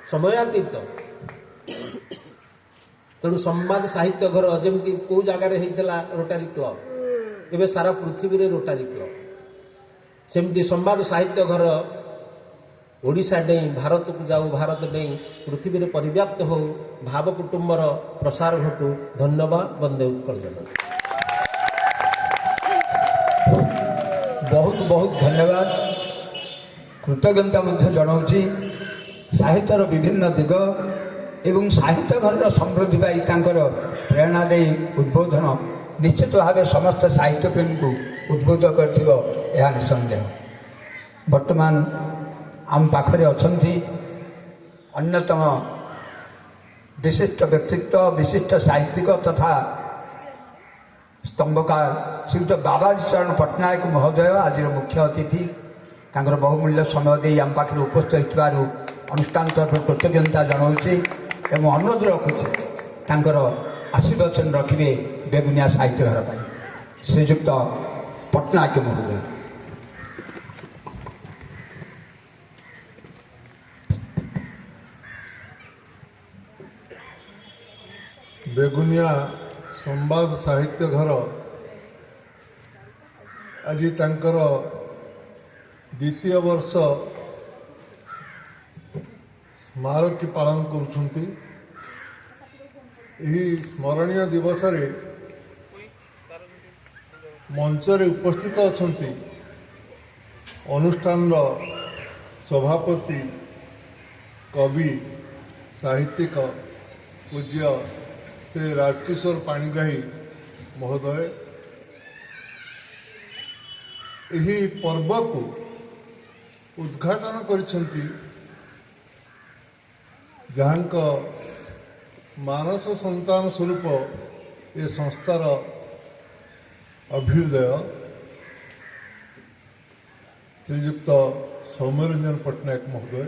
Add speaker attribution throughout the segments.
Speaker 1: समयातीत तेणु संवाद साहित्य घर जमी कौ जगार होता रोटारी क्लब एवं सारा पृथ्वी रे रोटारी क्लब सेमती संवाद साहित्य घर ओडिशा डेई भारत को जाऊ भारत डेई पृथ्वी रे परिव्याप्त हो भाव कुटुंबर प्रसार घटू। धन्यवाद। वंदे उत्कल जननी।
Speaker 2: बहुत बहुत धन्यवाद कृतज्ञता जनाऊँगी साहित्यर विभिन्न दिग एवं साहित्य घर समृद्धि पाई प्रेरणा दे उद्बोधन निश्चित भाव समस्त साहित्य प्रेमी को उद्बोध कर निसंदेह। वर्तमान आम पाखरे अछंती अन्यतम विशिष्ट व्यक्तित्व विशिष्ट साहित्यिक तथा स्तंभकार श्रीयुक्त बाबाजी चरण पट्टनायक महोदय आज मुख्य अतिथि तांकर बहुमूल्य समय दे आम पाखे उपस्थित अनुष्ठान तरफ कृतज्ञता जनाऊँगी एवं अनुरोध रखुच्छे तांकर आशीर्वचन रखिए बेगुनिया साहित्य घर पर श्रीयुक्त पट्टनायक महोदय।
Speaker 3: बेगुनिया संवाद साहित्य घर आज तांकर द्वितीय वर्ष स्मारकी पालन करुछंती। यही स्मरणीय दिवस रे मंच रे उपस्थित अछंती अनुष्ठान सभापति कवि साहित्यिक पूज्य श्री राजकिशोर पाणिग्राही महोदय। यही पर्व को उद्घाटन करिसेंती जहाँक मानस संतान स्वरूप ये संस्थार अभ्युदय श्रीयुक्त सौम्यरंजन पट्टनायक महोदय।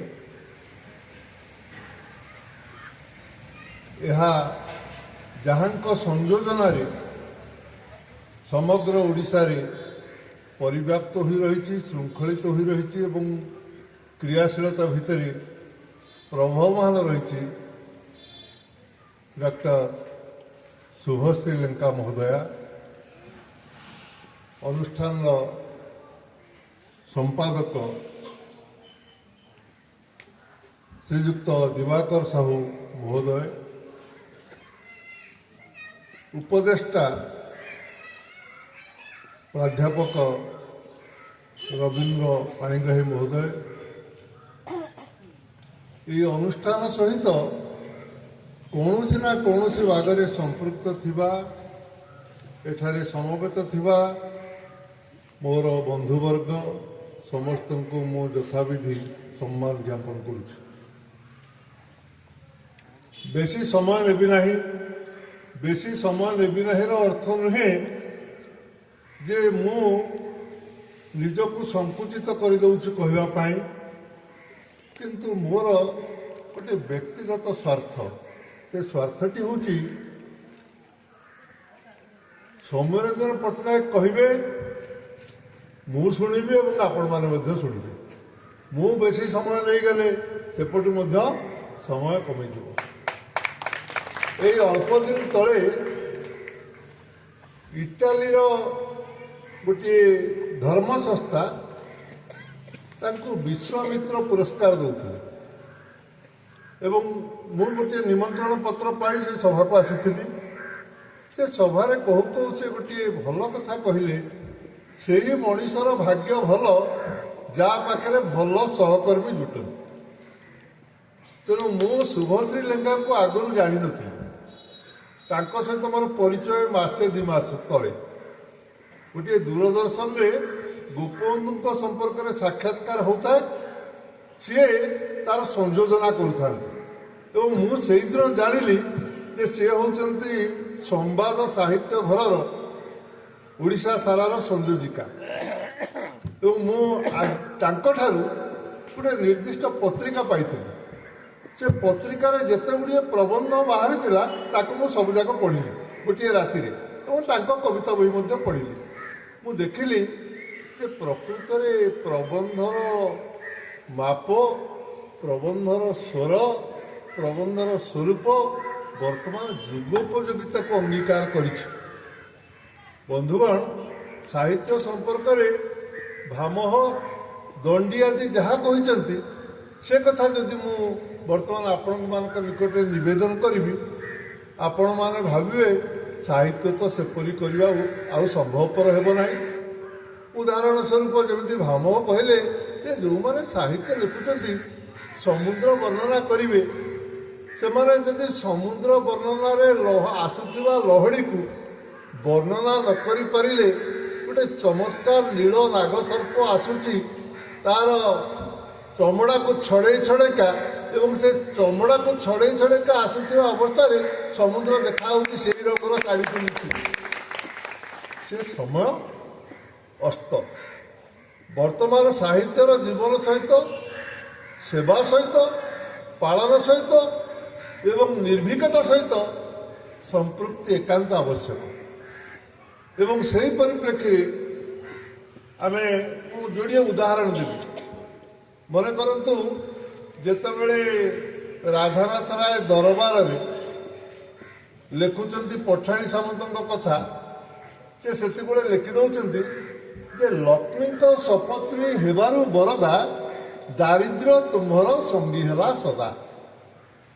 Speaker 3: यह जहाँक संयोजन समग्र ओडिशा रे परिव्याप्त हो रही श्रृंखलित हो रही एवं क्रियाशीलता भितर प्रभावमान रही डॉक्टर शुभश्री लंका महोदया अनुष्ठान संपादक श्रीयुक्त दिवाकर साहू महोदय उपदेष्टा प्राध्यापक रवींद्र पाणिग्राही महोदय। ये अनुष्ठान सहित कौन ना कौन भाग संपृक्त थिबा एठारे समवेत थिबा मोर बंधुवर्ग समस्त को मु यथाविधि सम्मान ज्ञापन करुछि। बेसी समय नेबी नाही बेसी समय नेबी नाही अर्थ नुहे जे मु निजको संकुचित कर दउछि कहवा पाई किंतु मोर गोटे व्यक्तिगत स्वार्थ से स्वार्थटी हूँ सौम्यरंजन पट्टनायक कहे मु शुणिबी और आपण मैंने शुणिबे मु बेसी समय नहीं गले सेपटू समय कमी ये अल्प दिन तले इटाली गोटे धर्म संस्था विश्वामित्र पुरस्कार दौले एवं मु गोटे निमंत्रण पत्र पाई से सभा को आसी से सभारे कहू कहू से गोटे भल कथा कहले से ही मनीषर भाग्य भल जा पाखे भल सहकर्मी जुटती। तेणु मु शुभश्री लेंगा को आगुरी जानी नी सहित मोर परिचय मासे दि मास तले गोटे दूरदर्शन रे गोपबंधु संपर्क में साक्षात्कार होता है सी तार संयोजना कर मुझे दिन जानी जे सी होती संवाद साहित्य घर ओडिशा सारार संयोजिका मुझे गोटे निर्दिष्ट पत्रिका पाई से पत्रिकार जिते गुड़िए प्रबंध बाहरी मुझे सबुजाक पढ़ी गोटे राति कविता बही पढ़ी मु देखिली प्रकृत प्रबंधर माप ପ୍ରବନ୍ଧର ସ୍ୱର ପ୍ରବନ୍ଧର ସ୍ୱରୂପ ବର୍ତ୍ତମାନ ଯୁଗୋପଯୋଗିତାକୁ ଅଙ୍ଗୀକାର କରିଛି। ବନ୍ଧୁଗଣ, ସାହିତ୍ୟ ସମ୍ପର୍କରେ ଭାମହ ଦଣ୍ଡି ଆଦି ଯାହା କହିଛନ୍ତି ସେ କଥା ଯଦି ମୁଁ ବର୍ତ୍ତମାନ ଆପଣମାନଙ୍କ ନିକଟରେ ନିବେଦନ କରିବି, ଆପଣମାନେ ଭାବିବେ ସାହିତ୍ୟ ତ ସେପରି କରିବା ଆଉ ସମ୍ଭବପର ହେବ ନାହିଁ। ଉଦାହରଣ ସ୍ୱରୂପ ଯେମିତି ଭାମହ କହିଲେ ଯେ ଯେଉଁମାନେ ସାହିତ୍ୟ ଲେଖୁଛନ୍ତି ସମୁଦ୍ର ବର୍ଣ୍ଣନା କରିବେ, ସେମାନେ ଯଦି ସମୁଦ୍ର ବର୍ଣ୍ଣନାରେ ଆସୁଥିବା ଲହଡ଼ିକୁ ବର୍ଣ୍ଣନା ନ କରିପାରିଲେ, ଗୋଟେ ଚମତ୍କାର ନୀଳ ନାଗସର୍ପ ଆସୁଛି, ତାର ଚମଡ଼ାକୁ ଛଡ଼େଇ ଛଡ଼େଇକା ଏବଂ ସେ ଚମଡ଼ାକୁ ଛଡ଼େଇ ଛଡ଼େଇକା ଆସୁଥିବା ଅବସ୍ଥାରେ ସମୁଦ୍ର ଦେଖାହେଉଛି ସେହି ରଙ୍ଗର ଶାଢ଼ୀ ପିନ୍ଧିଛି, ସେ ସମୟ ଅସ୍ତ। ବର୍ତ୍ତମାନ ସାହିତ୍ୟର ଜୀବନ ସହିତ, ସେବା ସହିତ, ପାଳନ ସହିତ ଏବଂ ନିର୍ଭୀକତା ସହିତ ସମ୍ପୃକ୍ତି ଏକାନ୍ତ ଆବଶ୍ୟକ। ଏବଂ ସେହି ପରିପ୍ରେକ୍ଷୀରେ ମୁଁ ଯୋଡ଼ିଏ ଉଦାହରଣ ଦେବି। ମନେ କରନ୍ତୁ, ଯେତେବେଳେ ରାଧାନାଥ ରାୟ ଦରବାରରେ ଲେଖୁଛନ୍ତି ପଠାଣି ସାମନ୍ତଙ୍କ କଥା, ସେ ସେତେବେଳେ ଲେଖିଦେଉଛନ୍ତି ଯେ ଲକ୍ଷ୍ମୀଙ୍କ ସପତ୍ନୀ ହେବାରୁ ବରଦା, ଦାରିଦ୍ର୍ୟ ତୁମ୍ଭର ସଙ୍ଗୀ ହେଲା ସଦା।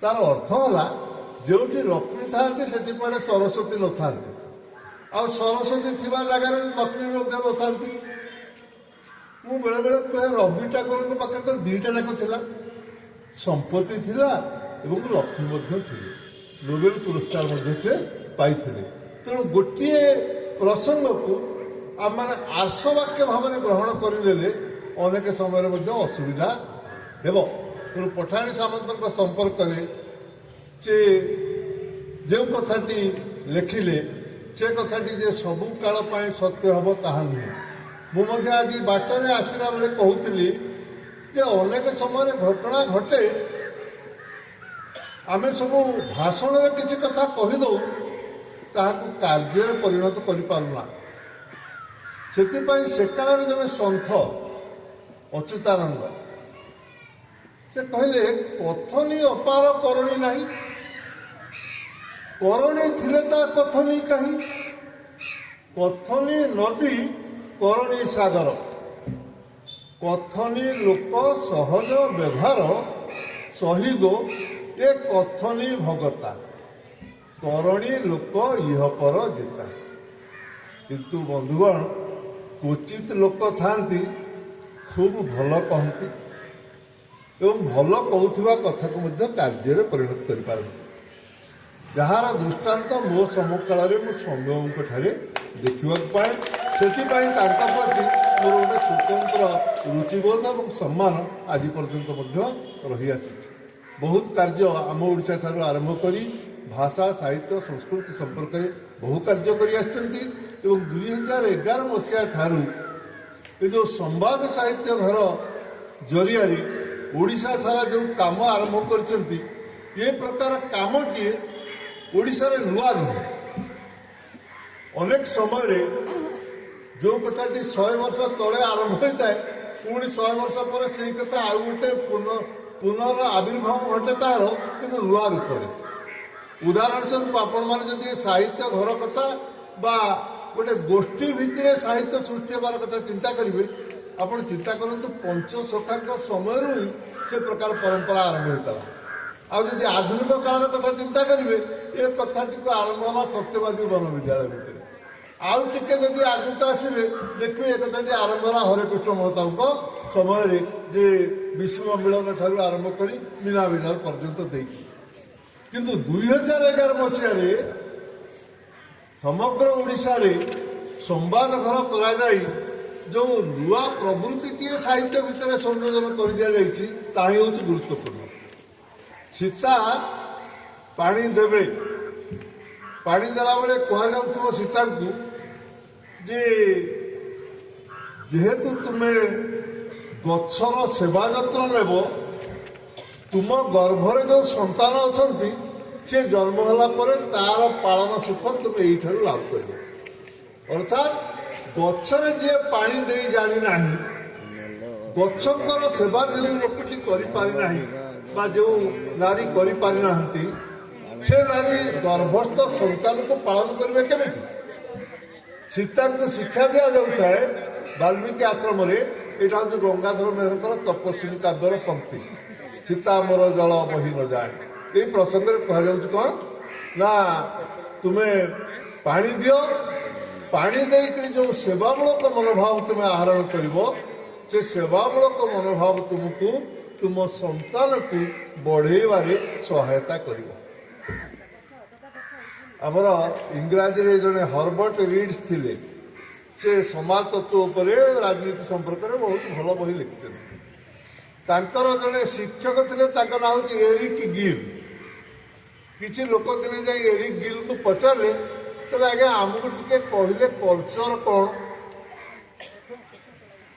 Speaker 3: ତାର ଅର୍ଥ ହେଲା, ଯେଉଁଠି ଲକ୍ଷ୍ମୀ ଥାଆନ୍ତି ସେଠି କୁଆଡ଼େ ସରସ୍ୱତୀ ନଥାନ୍ତି, ଆଉ ସରସ୍ୱତୀ ଥିବା ଜାଗାରେ ଲକ୍ଷ୍ମୀ ମଧ୍ୟ ନଥାନ୍ତି। ମୁଁ ବେଳେବେଳେ କୁହେ, ରବି ଠାକୁରଙ୍କ ପାଖରେ ତ ଦୁଇଟା ଯାକ ଥିଲା, ସମ୍ପତ୍ତି ଥିଲା ଏବଂ ଲକ୍ଷ୍ମୀ ମଧ୍ୟ ଥିଲେ। ନୋବେଲ ପୁରସ୍କାର ମଧ୍ୟ ସେ ପାଇଥିଲେ। ତେଣୁ ଗୋଟିଏ ପ୍ରସଙ୍ଗକୁ ଆମମାନେ ଆର୍ଷବାକ୍ୟ ଭାବରେ ଗ୍ରହଣ କରିନେଲେ ଅନେକ ସମୟରେ ମଧ୍ୟ ଅସୁବିଧା ହେବ। ତେଣୁ ପଠାଣି ସାମନ୍ତଙ୍କ ସମ୍ପର୍କରେ ସେ ଯେଉଁ କଥାଟି ଲେଖିଲେ, ସେ କଥାଟି ଯେ ସବୁ କାଳ ପାଇଁ ସତ୍ୟ ହେବ ତାହା ନୁହେଁ। ମୁଁ ମଧ୍ୟ ଆଜି ବାଟରେ ଆସିଲା ବେଳେ କହୁଥିଲି ଯେ ଅନେକ ସମୟରେ ଘଟଣା ଘଟେ, ଆମେ ସବୁ ଭାଷଣରେ କିଛି କଥା କହିଦେଉ, ତାହାକୁ କାର୍ଯ୍ୟରେ ପରିଣତ କରିପାରୁନା। ସେଥିପାଇଁ ସେକାଳରେ ଜଣେ ସନ୍ଥ ଅଚ୍ୟୁତାନନ୍ଦ ସେ କହିଲେ, କଥନି ଅପାର କରଣୀ ନାହିଁ, କରଣୀ ଥିଲେ ତା କଥନି କାହିଁ, କଥନି ନଦୀ କରଣୀ ସାଗର, କଥନି ଲୋକ ସହଜ ବ୍ୟବହାର, ସହିଗୋ ଏ କଥନି ଭଗତା, କରଣୀ ଲୋକ ଇହପର ଜିତା। କିନ୍ତୁ ବନ୍ଧୁଗଣ, କ୍ୱଚିତ ଲୋକ ଥାନ୍ତି ଖୁବ୍ ଭଲ କହନ୍ତି ଏବଂ ଭଲ କହୁଥିବା କଥାକୁ ମଧ୍ୟ କାର୍ଯ୍ୟରେ ପରିଣତ କରିପାରନ୍ତି, ଯାହାର ଦୃଷ୍ଟାନ୍ତ ମୋ ସମକାଳରେ ମୁଁ ସୌମ୍ୟଙ୍କ ଠାରେ ଦେଖିବାକୁ ପାଏ। ସେଥିପାଇଁ ତାଙ୍କ ପ୍ରତି ମୋର ଗୋଟେ ସ୍ୱତନ୍ତ୍ର ରୁଚିବୋଧ ଏବଂ ସମ୍ମାନ ଆଜି ପର୍ଯ୍ୟନ୍ତ ମଧ୍ୟ ରହିଆସିଛି। ବହୁତ କାର୍ଯ୍ୟ ଆମ ଓଡ଼ିଶା ଠାରୁ ଆରମ୍ଭ କରି ଭାଷା, ସାହିତ୍ୟ, ସଂସ୍କୃତି ସମ୍ପର୍କରେ ବହୁ କାର୍ଯ୍ୟ କରିଆସିଛନ୍ତି ଏବଂ 2011 ମସିହା ଠାରୁ ଏ ଯେଉଁ ସମ୍ବାଦ ସାହିତ୍ୟ ଘର ଜରିଆରେ ଓଡ଼ିଶା ସାରା ଯେଉଁ କାମ ଆରମ୍ଭ କରିଛନ୍ତି, ଏ ପ୍ରକାର କାମଟିଏ ଓଡ଼ିଶାରେ ନୂଆ ନୁହେଁ। ଅନେକ ସମୟରେ ଯେଉଁ କଥାଟି 100 ବର୍ଷ ତଳେ ଆରମ୍ଭ ହୋଇଥାଏ, ପୁଣି 100 ବର୍ଷ ପରେ ସେହି କଥା ଆଉ ଗୋଟେ ପୁନର ଆବିର୍ଭାବ ଘଟେ ତାହାର, କିନ୍ତୁ ନୂଆ ରୂପରେ। ଉଦାହରଣ ସ୍ୱରୂପ ଆପଣମାନେ ଯଦି ସାହିତ୍ୟ ଘର କଥା ବା ଗୋଟେ ଗୋଷ୍ଠୀ ଭିତରେ ସାହିତ୍ୟ ସୃଷ୍ଟି ହେବାର କଥା ଚିନ୍ତା କରିବେ, ଆପଣ ଚିନ୍ତା କରନ୍ତୁ ପଞ୍ଚସଖାଙ୍କ ସମୟରୁ ହିଁ ସେ ପ୍ରକାର ପରମ୍ପରା ଆରମ୍ଭ ହୋଇଥିଲା। ଆଉ ଯଦି ଆଧୁନିକ କାଳର କଥା ଚିନ୍ତା କରିବେ, ଏ କଥାଟିକୁ ଆରମ୍ଭ ହେଲା ସତ୍ୟବାଦୀ ବନ ବିଦ୍ୟାଳୟ ଭିତରେ। ଆଉ ଟିକେ ଯଦି ଆଗକୁ ଆସିବେ, ଦେଖିବେ ଏ କଥାଟି ଆରମ୍ଭ ହେଲା ହରେକୃଷ୍ଣ ମହତାବଙ୍କ ସମୟରେ, ଯେ ବିଶ୍ୱ ମିଳନ ଠାରୁ ଆରମ୍ଭ କରି ମୀନା ବିଲାଲ ପର୍ଯ୍ୟନ୍ତ ଦେଇଛି। କିନ୍ତୁ 2011 ମସିହାରେ ସମଗ୍ର ଓଡ଼ିଶାରେ ସମ୍ବାଦ ଘର କରାଯାଇ ଯେଉଁ ନୂଆ ପ୍ରବୃତ୍ତିଟିଏ ସାହିତ୍ୟ ଭିତରେ ସଂଯୋଜନ କରିଦିଆଯାଇଛି, ତାହା ହେଉଛି ଗୁରୁତ୍ୱପୂର୍ଣ୍ଣ। ସୀତା ପାଣି ଦେବେ, ପାଣି ଦେଲାବେଳେ କୁହାଯାଉଥିବ ସୀତାଙ୍କୁ ଯେ ଯେହେତୁ ତୁମେ ଗଛର ସେବା ଯତ୍ନ ନେବ, ତୁମ ଗର୍ଭରେ ଯେଉଁ ସନ୍ତାନ ଅଛନ୍ତି ସେ ଜନ୍ମ ହେଲା ପରେ ତାର ପାଳନ ସୁଖ ତୁମେ ଏଇଠାରୁ ଲାଭ କରିବ। ଅର୍ଥାତ୍ ଗଛରେ ଯିଏ ପାଣି ଦେଇ ଜାଣିନାହିଁ, ଗଛଙ୍କର ସେବା ଯେଉଁ ଲୋକଟି କରିପାରିନାହିଁ, ବା ଯେଉଁ ନାରୀ କରିପାରିନାହାନ୍ତି ସେ ନାରୀ ଗର୍ଭସ୍ଥ ସନ୍ତାନକୁ ପାଳନ କରିବେ କେମିତି? ସୀତାଙ୍କୁ ଶିକ୍ଷା ଦିଆଯାଉଥାଏ ବାଲ୍ମୀକି ଆଶ୍ରମରେ। ଏଇଟା ହେଉଛି ଗଙ୍ଗାଧର ମେହେରଙ୍କର ତପସ୍ୱିନୀ କାବ୍ୟର ପଙ୍କ୍ତି, ସୀତା ମୋର ଜଳ ବହି ନ ଜାଣେ। ଏଇ ପ୍ରସଙ୍ଗରେ କୁହାଯାଉଛି କ'ଣ ନା ତୁମେ ପାଣି ଦିଅ, ପାଣି ଦେଇକରି ଯେଉଁ ସେବାମୂଳକ ମନୋଭାବ ତୁମେ ଆହରଣ କରିବ ସେ ସେବାମୂଳକ ମନୋଭାବ ତୁମକୁ ତୁମ ସନ୍ତାନକୁ ବଢ଼େଇବାରେ ସହାୟତା କରିବ। ଆମର ଇଂରାଜୀରେ ଜଣେ ହର୍ବର୍ଟ ରିଡ୍ସ ଥିଲେ, ସେ ସମାଜ ତତ୍ତ୍ୱ ଉପରେ ରାଜନୀତି ସମ୍ପର୍କରେ ବହୁତ ଭଲ ବହି ଲେଖିଛନ୍ତି। ତାଙ୍କର ଜଣେ ଶିକ୍ଷକ ଥିଲେ, ତାଙ୍କ ନାଁ ହେଉଛି ଏରିକ୍ ଗିଲ୍। କିଛି ଲୋକ ଦିନେ ଯାଇ ଏରିକ୍ ଗିଲ୍କୁ ପଚାରିଲେ, କହିଲେ ଆଜ୍ଞା ଆମକୁ ଟିକେ କହିଲେ କଲଚର କ'ଣ?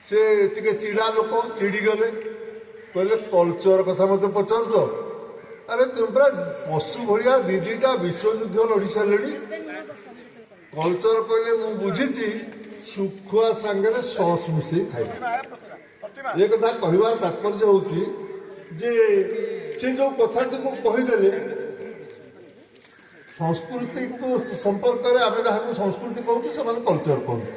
Speaker 3: ସେ ଟିକେ ଚିଡ଼ା ଲୋକ, ଚିଡ଼ିଗଲେ, କହିଲେ କଲଚର କଥା ମୋତେ ପଚାରୁଛ? ଆରେ ତୁମେ ପୁରା ପଶୁ ଭଳିଆ ଦିଟା ବିଶ୍ୱଯୁଦ୍ଧ ଲଢ଼ି ସାରିଲେଣି। କଲଚର କହିଲେ ମୁଁ ବୁଝିଛି, ଶୁଖୁଆ ସାଙ୍ଗରେ ସସ୍ ମିଶେଇ ଖାଇବେ। ଏ କଥା କହିବାର ତାତ୍ପର୍ଯ୍ୟ ହେଉଛି ଯେ ସେ ଯେଉଁ କଥାଟିକୁ କହିଦେଲେ, ସଂସ୍କୃତିକୁ ସମ୍ପର୍କରେ ଆମେ ଯାହାକୁ ସଂସ୍କୃତି କହୁଛୁ ସେମାନେ କଲଚର କହୁଛୁ।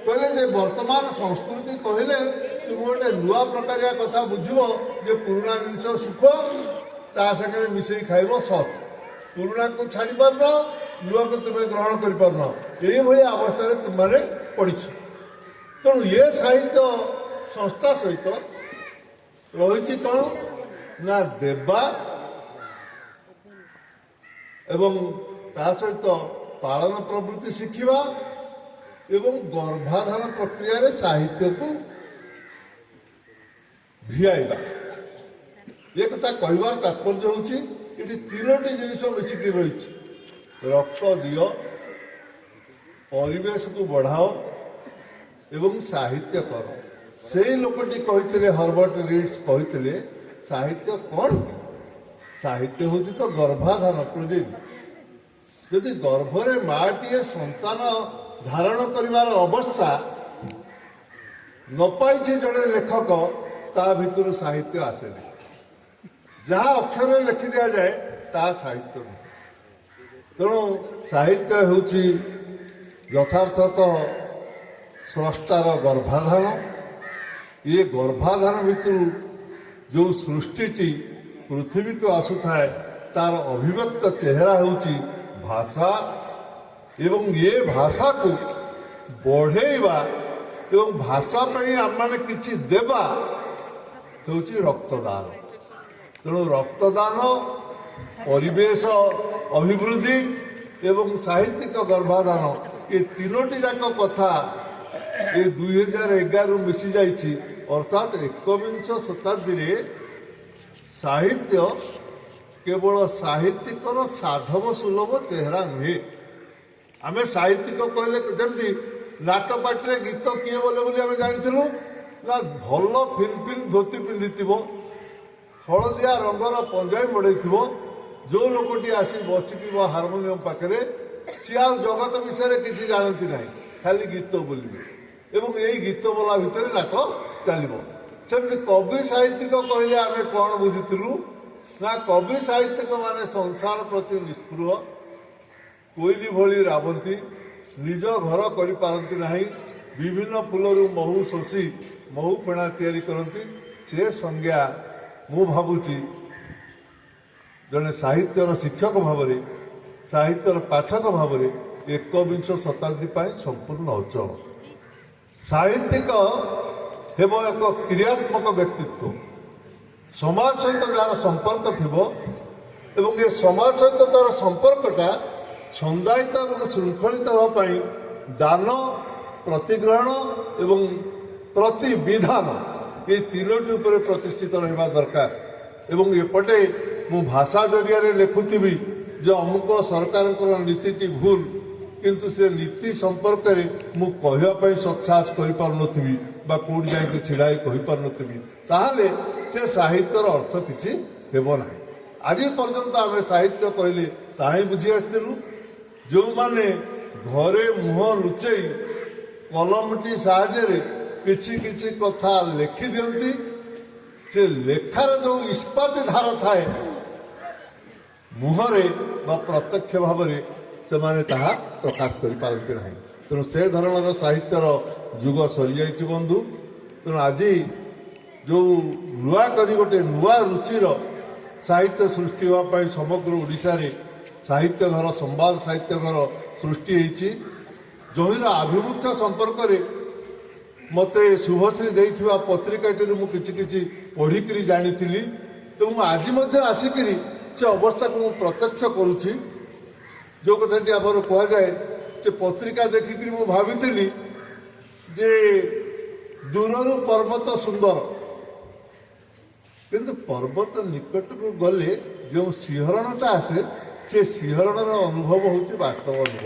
Speaker 3: କହିଲେ ଯେ ବର୍ତ୍ତମାନ ସଂସ୍କୃତି କହିଲେ ତୁମେ ଗୋଟେ ନୂଆ ପ୍ରକାରିଆ କଥା ବୁଝିବ ଯେ ପୁରୁଣା ଜିନିଷ ଶୁଖୁଆ ତା ସାଙ୍ଗରେ ମିଶେଇ ଖାଇବ ସସ୍। ପୁରୁଣାକୁ ଛାଡ଼ି ପାରୁନ, ନୂଆକୁ ତୁମେ ଗ୍ରହଣ କରିପାରୁନ, ଏଇଭଳିଆ ଅବସ୍ଥାରେ ତୁମମାନେ ପଡ଼ିଛ। ତେଣୁ ଏ ସାହିତ୍ୟ ସଂସ୍ଥା ସହିତ ରହିଛି କ'ଣ ନା ଦେବା ଏବଂ ତା ସହିତ ପାଳନ ପ୍ରବୃତ୍ତି ଶିଖିବା ଏବଂ ଗର୍ଭାଧାନ ପ୍ରକ୍ରିୟାରେ ସାହିତ୍ୟକୁ ଭିଆଇବା। ଏ କଥା କହିବାର ତାତ୍ପର୍ଯ୍ୟ ହେଉଛି ଏଠି ତିନୋଟି ଜିନିଷ ମିଶିକି ରହିଛି। ରକ୍ତ ଦିଅ, ପରିବେଶକୁ ବଢ଼ାଅ ଏବଂ ସାହିତ୍ୟ କର। ସେଇ ଲୋକଟି କହିଥିଲେ, ହର୍ବର୍ଟ ରିଡ୍ସ କହିଥିଲେ, ସାହିତ୍ୟ କ'ଣ? ସାହିତ୍ୟ ହେଉଛି ତ ଗର୍ଭାଧାନ ପ୍ରୋଜେକ୍ଟ। ଯଦି ଗର୍ଭରେ ମାଟିଏ ସନ୍ତାନ ଧାରଣ କରିବାର ଅବସ୍ଥା ନ ପାଇଛି ଜଣେ ଲେଖକ, ତା ଭିତରୁ ସାହିତ୍ୟ ଆସେନି। ଯାହା ଅକ୍ଷରରେ ଲେଖି ଦିଆଯାଏ ତାହା ସାହିତ୍ୟ ନୁହେଁ। ତେଣୁ ସାହିତ୍ୟ ହେଉଛି ଯଥାର୍ଥତଃ ସ୍ରଷ୍ଟାର ଗର୍ଭାଧାନ। ଇଏ ଗର୍ଭାଧାନ ଭିତରୁ ଯେଉଁ ସୃଷ୍ଟିଟି ପୃଥିବୀକୁ ଆସୁଥାଏ ତାର ଅଭିବ୍ୟକ୍ତ ଚେହେରା ହେଉଛି ଭାଷା, ଏବଂ ଏ ଭାଷାକୁ ବଢ଼େଇବା ଏବଂ ଭାଷା ପାଇଁ ଆମମାନେ କିଛି ଦେବା ହେଉଛି ରକ୍ତଦାନ। ତେଣୁ ରକ୍ତଦାନ, ପରିବେଶ ଅଭିବୃଦ୍ଧି ଏବଂ ସାହିତ୍ୟିକ ଗର୍ଭାଧାନ, ଏ ତିନୋଟି ଯାକ କଥା ଏ 2011ରୁ ମିଶି ଯାଇଛି। ଅର୍ଥାତ୍ ଏକବିଂଶ ଶତାବ୍ଦୀରେ ସାହିତ୍ୟ କେବଳ ସାହିତ୍ୟିକର ସାଧବ ସୁଲଭ ଚେହେରା ନୁହେଁ। ଆମେ ସାହିତ୍ୟିକ କହିଲେ ଯେମିତି ନାଟପାଟିରେ ଗୀତ କିଏ ବୋଲେ ବୋଲି ଆମେ ଜାଣିଥିଲୁ ନା ଭଲ ଫିନ୍ ଧୋତି ପିନ୍ଧିଥିବ, ହଳଦିଆ ରଙ୍ଗର ପଞ୍ଜାବୀ ମଡ଼େଇଥିବ, ଯେଉଁ ଲୋକଟି ଆସି ବସିଥିବ ହାରମୋନିୟମ ପାଖରେ, ସିଏ ଆଉ ଜଗତ ବିଷୟରେ କିଛି ଜାଣନ୍ତି ନାହିଁ, ଖାଲି ଗୀତ ବୋଲିବେ ଏବଂ ଏଇ ଗୀତ ବୋଲା ଭିତରେ ନାଟ ଚାଲିବ। ସେମିତି କବି ସାହିତ୍ୟିକ କହିଲେ ଆମେ କ'ଣ ବୁଝିଥିଲୁ ନା କବି ସାହିତ୍ୟିକ ମାନେ ସଂସାର ପ୍ରତି ନିଷ୍ପୃହ, କୋଇଲି ଭଳି ରାବନ୍ତି, ନିଜ ଘର କରିପାରନ୍ତି ନାହିଁ, ବିଭିନ୍ନ ଫୁଲରୁ ମହୁ ଶୋଷି ମହୁ ଫେଣା ତିଆରି କରନ୍ତି। ସେ ସଂଜ୍ଞା ମୁଁ ଭାବୁଛି ଜଣେ ସାହିତ୍ୟର ଶିକ୍ଷକ ଭାବରେ, ସାହିତ୍ୟର ପାଠକ ଭାବରେ ଏକବିଂଶ ଶତାବ୍ଦୀ ପାଇଁ ସମ୍ପୂର୍ଣ୍ଣ ଅଚଳ। ସାହିତ୍ୟିକ ହେବ ଏକ କ୍ରିୟାତ୍ମକ ବ୍ୟକ୍ତିତ୍ୱ, ସମାଜ ସହିତ ଯାହାର ସମ୍ପର୍କ ଥିବ ଏବଂ ଏ ସମାଜ ସହିତ ତାର ସମ୍ପର୍କଟା ଛନ୍ଦାୟିତ ଏବଂ ଶୃଙ୍ଖଳିତ ହେବା ପାଇଁ ଦାନ, ପ୍ରତିଗ୍ରହଣ ଏବଂ ପ୍ରତିବିଧାନ ଏ ତିନୋଟି ଉପରେ ପ୍ରତିଷ୍ଠିତ ରହିବା ଦରକାର। ଏବଂ ଏପଟେ ମୁଁ ଭାଷା ଜରିଆରେ ଲେଖୁଥିବି ଯେ ଅମୁକ ସରକାରଙ୍କର ନୀତିଟି ଭୁଲ, କିନ୍ତୁ ସେ ନୀତି ସମ୍ପର୍କରେ ମୁଁ କହିବା ପାଇଁ ସତ୍ସାହସ କରିପାରୁନଥିବି ବା କେଉଁଠି ଯାଇକି ଛିଡ଼ା ହେଇ କହିପାରୁନଥିବି, ତାହେଲେ ସେ ସାହିତ୍ୟର ଅର୍ଥ କିଛି ହେବ ନାହିଁ। ଆଜି ପର୍ଯ୍ୟନ୍ତ ଆମେ ସାହିତ୍ୟ କହିଲେ ତାହା ହିଁ ବୁଝି ଆସିଥିଲୁ। ଯେଉଁମାନେ ଘରେ ମୁହଁ ଲୁଚେଇ କଲମଟି ସାହାଯ୍ୟରେ କିଛି କିଛି କଥା ଲେଖି ଦିଅନ୍ତି, ସେ ଲେଖାର ଯେଉଁ ଇସ୍ପାତି ଧାର ଥାଏ ମୁହଁରେ ବା ପ୍ରତ୍ୟକ୍ଷ ଭାବରେ ସେମାନେ ତାହା ପ୍ରକାଶ କରିପାରନ୍ତି ନାହିଁ। ତେଣୁ ସେ ଧରଣର ସାହିତ୍ୟର ଯୁଗ ସରିଯାଇଛି ବନ୍ଧୁ। ତେଣୁ ଆଜି ଯେଉଁ ନୂଆ କରି ଗୋଟେ ନୂଆ ରୁଚିର ସାହିତ୍ୟ ସୃଷ୍ଟି ହେବା ପାଇଁ ସମଗ୍ର ଓଡ଼ିଶାରେ ସାହିତ୍ୟ ଘର ସମ୍ବାଦ ସାହିତ୍ୟ ଘର ସୃଷ୍ଟି ହୋଇଛି। ଯହିଁର ଆଭିମୁଖ୍ୟ ସମ୍ପର୍କରେ ମୋତେ ଶୁଭଶ୍ରୀ ଦେଇଥିବା ପତ୍ରିକାଟିରୁ ମୁଁ କିଛି କିଛି ପଢ଼ିକିରି ଜାଣିଥିଲି ଏବଂ ଆଜି ମଧ୍ୟ ଆସିକିରି ସେ ଅବସ୍ଥାକୁ ମୁଁ ପ୍ରତ୍ୟକ୍ଷ କରୁଛି। ଯେଉଁ କଥାଟି ଆମର କୁହାଯାଏ ସେ ପତ୍ରିକା ଦେଖିକିରି ମୁଁ ଭାବିଥିଲି ଯେ ଦୂରରୁ ପର୍ବତ ସୁନ୍ଦର, କିନ୍ତୁ ପର୍ବତ ନିକଟକୁ ଗଲେ ଯେଉଁ ଶିହରଣଟା ଆସେ ସେ ଶିହରଣର ଅନୁଭବ ହେଉଛି ବାସ୍ତବ ଅନୁଭବ।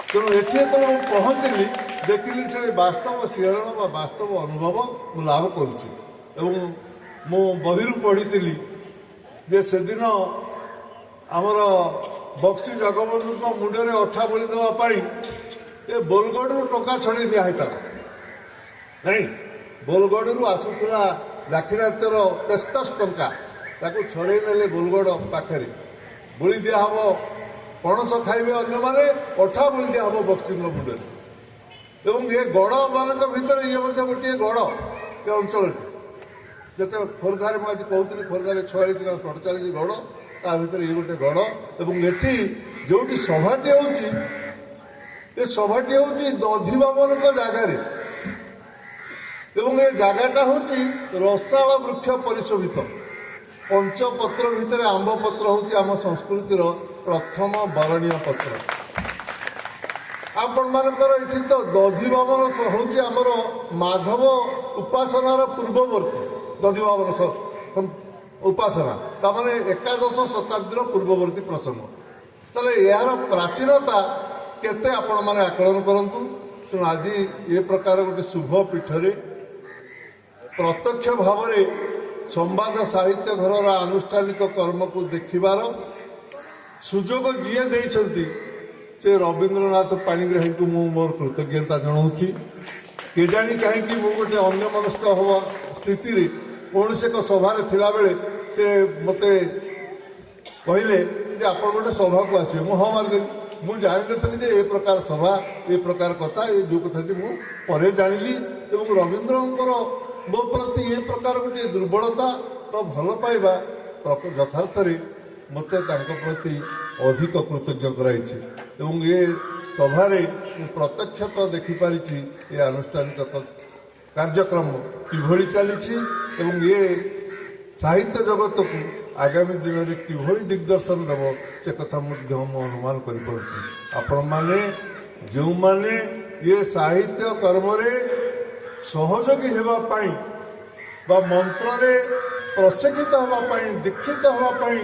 Speaker 3: ତେଣୁ ଏଠି ଯେତେବେଳେ ମୁଁ ପହଞ୍ଚିଲି ଦେଖିଲି ସେ ବାସ୍ତବ ଶିହରଣ ବା ବାସ୍ତବ ଅନୁଭବ ମୁଁ ଲାଭ କରୁଛି। ଏବଂ ମୁଁ ବହିରୁ ପଢ଼ିଥିଲି ଯେ ସେଦିନ ଆମର ବକ୍ସି ଜଗବନ୍ଧୁଙ୍କ ମୁଣ୍ଡରେ ଅଠା ବୋଳି ଦେବା ପାଇଁ ଏ ବୋଲଗଡ଼ରୁ ଟଙ୍କା ଛଡ଼େଇ ଦିଆହେଇଥିଲା। ନାଇଁ, ବୋଲଗଡ଼ରୁ ଆସୁଥିଲା ଦାକ୍ଷିଣାତ୍ୟର ପେସ୍କସ୍ ଟଙ୍କା, ତାକୁ ଛଡ଼େଇ ନେଲେ ବୋଲଗଡ଼ ପାଖରେ ବୋଳି ଦିଆହେବ। ପଣସ ଖାଇବେ ଅନ୍ୟମାନେ, ଅଠା ବୋଳି ଦିଆହେବ ବକ୍ସିଙ୍କ ମୁଣ୍ଡରେ। ଏବଂ ଏ ଗଡ଼ମାନଙ୍କ ଭିତରେ ଇଏ ମଧ୍ୟ ଗୋଟିଏ ଗଡ଼ ଏ ଅଞ୍ଚଳଟି। ଯେତେ ଖୋର୍ଦ୍ଧାରେ ମୁଁ ଆଜି କହୁଥିଲି ଖୋର୍ଦ୍ଧାରେ 46 ନା 47 ଗଡ଼, ତା ଭିତରେ ଇଏ ଗୋଟେ ଗଡ଼। ଏବଂ ଏଠି ଯେଉଁଠି ସଭାଟି ହେଉଛି ଏ ସଭାଟି ହେଉଛି ଦଧିବାମନଙ୍କ ଜାଗାରେ ଏବଂ ଏ ଜାଗାଟା ହେଉଛି ରସାଳ ବୃକ୍ଷ ପରିଶୋଭିତ। ପଞ୍ଚପତ୍ର ଭିତରେ ଆମ୍ବ ପତ୍ର ହେଉଛି ଆମ ସଂସ୍କୃତିର ପ୍ରଥମ ବରଣୀୟ ପତ୍ର। ଆପଣମାନଙ୍କର ଏଠି ତ ଦଧିବାମନ ହେଉଛି ଆମର ମାଧବ ଉପାସନାର ପୂର୍ବବର୍ତ୍ତୀ। ଦଧିବାମନ ଉପାସନା ତାମାନେ ଏକାଦଶ ଶତାବ୍ଦୀର ପୂର୍ବବର୍ତ୍ତୀ ପ୍ରସଙ୍ଗ। ତାହେଲେ ଏହାର ପ୍ରାଚୀନତା କେତେ ଆପଣମାନେ ଆକଳନ କରନ୍ତୁ। ତେଣୁ ଆଜି ଏ ପ୍ରକାର ଗୋଟେ ଶୁଭ ପୀଠରେ ପ୍ରତ୍ୟକ୍ଷ ଭାବରେ ସମ୍ବାଦ ସାହିତ୍ୟ ଘରର ଆନୁଷ୍ଠାନିକ କର୍ମକୁ ଦେଖିବାର ସୁଯୋଗ ଯିଏ ଦେଇଛନ୍ତି ସେ ରବୀନ୍ଦ୍ରନାଥ ପାଣିଗ୍ରାହୀଙ୍କୁ ମୁଁ ମୋର କୃତଜ୍ଞତା ଜଣାଉଛି। କେଜାଣି କାହିଁକି ମୁଁ ଗୋଟେ ଅନ୍ୟମନସ୍କ ହେବା ସ୍ଥିତିରେ କୌଣସି ଏକ ସଭାରେ ଥିଲାବେଳେ ସେ ମୋତେ କହିଲେ ଯେ ଆପଣ ଗୋଟେ ସଭାକୁ ଆସିବେ। ମୁଁ ହଁ ମାରିଦେଲି। ମୁଁ ଜାଣିନଥିଲି ଯେ ଏ ପ୍ରକାର ସଭା ଏ ପ୍ରକାର କଥା, ଏ ଯେଉଁ କଥାଟି ମୁଁ ପରେ ଜାଣିଲି। ଏବଂ ରବୀନ୍ଦ୍ରଙ୍କର ମୋ ପ୍ରତି ଏ ପ୍ରକାର ଗୋଟିଏ ଦୁର୍ବଳତା ବା ଭଲ ପାଇବା ଯଥାର୍ଥରେ ମୋତେ ତାଙ୍କ ପ୍ରତି ଅଧିକ କୃତଜ୍ଞ କରାଇଛି। ଏବଂ ଏ ସଭାରେ ମୁଁ ପ୍ରତ୍ୟକ୍ଷତଃ ଦେଖିପାରିଛି ଏ ଆନୁଷ୍ଠାନିକ କାର୍ଯ୍ୟକ୍ରମ କିଭଳି ଚାଲିଛି ଏବଂ ଏ ସାହିତ୍ୟ ଜଗତକୁ ଆଗାମୀ ଦିନରେ କିଭଳି ଦିଗ୍ଦର୍ଶନ ଦେବ ସେ କଥା ମଧ୍ୟ ମୁଁ ଅନୁମାନ କରିପାରୁଛି। ଆପଣମାନେ ଯେଉଁମାନେ ଏ ସାହିତ୍ୟ କର୍ମରେ ସହଯୋଗୀ ହେବା ପାଇଁ ବା ମନ୍ତ୍ରରେ ପ୍ରଶିକ୍ଷିତ ହେବା ପାଇଁ ଦୀକ୍ଷିତ ହେବା ପାଇଁ